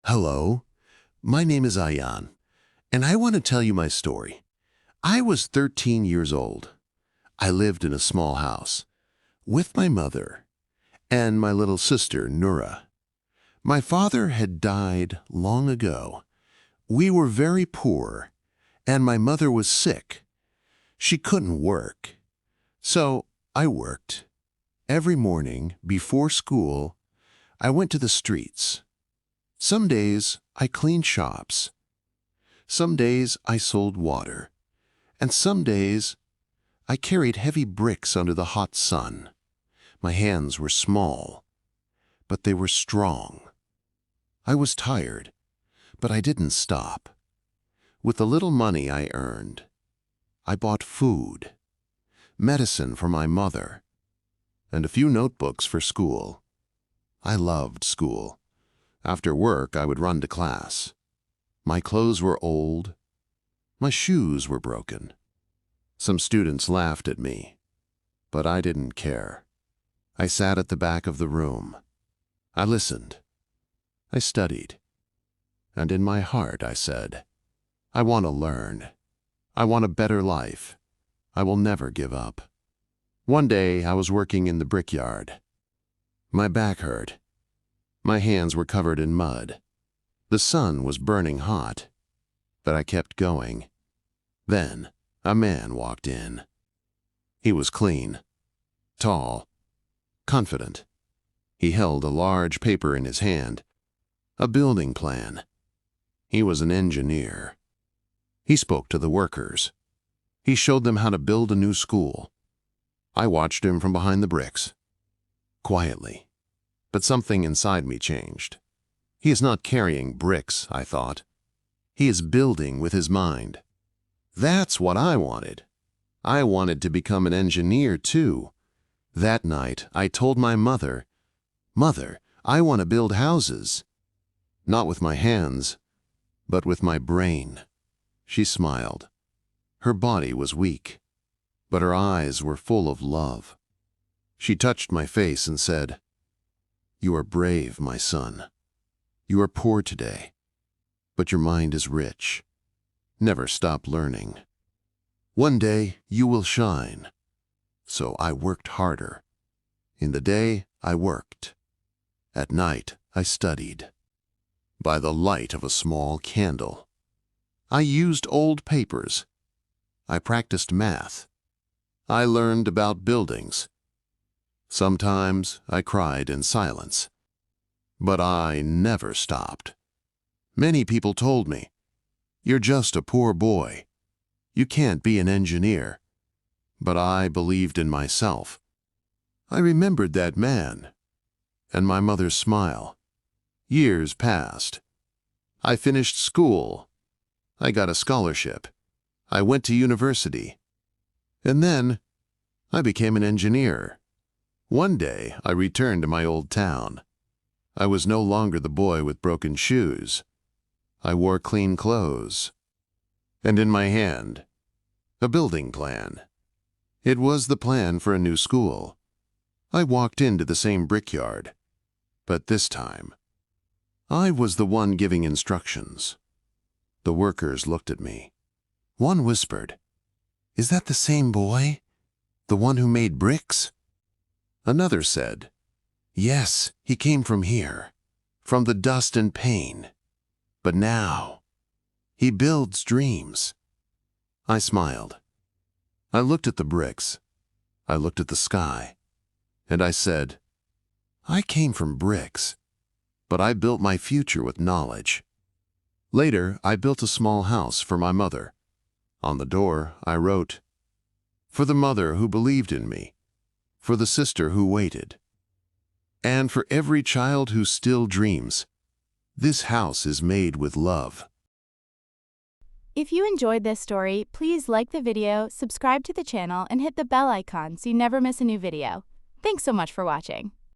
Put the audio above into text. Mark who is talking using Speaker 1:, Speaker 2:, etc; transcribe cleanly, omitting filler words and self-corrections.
Speaker 1: Hello, my name is Ayan, and I want to tell you my story. I was 13 years old. I lived in a small house with my mother and my little sister, Nura. My father had died long ago. We were very poor, and my mother was sick. She couldn't work. So I worked. Every morning, before school, I went to the streets. Some days I cleaned shops. Some days I sold water. And some days I carried heavy bricks under the hot sun. My hands were small, but they were strong. I was tired, but I didn't stop. With the little money I earned, I bought food, medicine for my mother, and a few notebooks for school. I loved school. After work, I would run to class. My clothes were old. My shoes were broken. Some students laughed at me, but I didn't care. I sat at the back of the room. I listened. I studied. And in my heart, I said, I want to learn. I want a better life. I will never give up. One day, I was working in the brickyard. My back hurt. My hands were covered in mud. The sun was burning hot, but I kept going. Then a man walked in. He was clean, tall, confident. He held a large paper in his hand, a building plan. He was an engineer. He spoke to the workers. He showed them how to build a new school. I watched him from behind the bricks, quietly. But something inside me changed. He is not carrying bricks, I thought. He is building with his mind. That's what I wanted. I wanted to become an engineer too. That night, I told my mother, "Mother, I want to build houses." Not with my hands, but with my brain. She smiled. Her body was weak, but her eyes were full of love. She touched my face and said, "You are brave, my son. You are poor today, but your mind is rich. Never stop learning. One day you will shine." So I worked harder. In the day, I worked. At night, I studied. By the light of a small candle. I used old papers. I practiced math. I learned about buildings. Sometimes I cried in silence. But I never stopped. Many people told me, "You're just a poor boy. You can't be an engineer." But I believed in myself. I remembered that man and my mother's smile. Years passed. I finished school. I got a scholarship. I went to university. And then I became an engineer. One day, I returned to my old town. I was no longer the boy with broken shoes. I wore clean clothes. And in my hand, a building plan. It was the plan for a new school. I walked into the same brickyard, but this time, I was the one giving instructions. The workers looked at me. One whispered, "Is that the same boy? The one who made bricks?" Another said, "Yes, he came from here, from the dust and pain. But now, he builds dreams." I smiled. I looked at the bricks. I looked at the sky. And I said, "I came from bricks, but I built my future with knowledge." Later, I built a small house for my mother. On the door, I wrote, "For the mother who believed in me, for the sister who waited, and for every child who still dreams. This house is made with love."
Speaker 2: If you enjoyed this story, please like the video, subscribe to the channel, and hit the bell icon so you never miss a new video. Thanks so much for watching.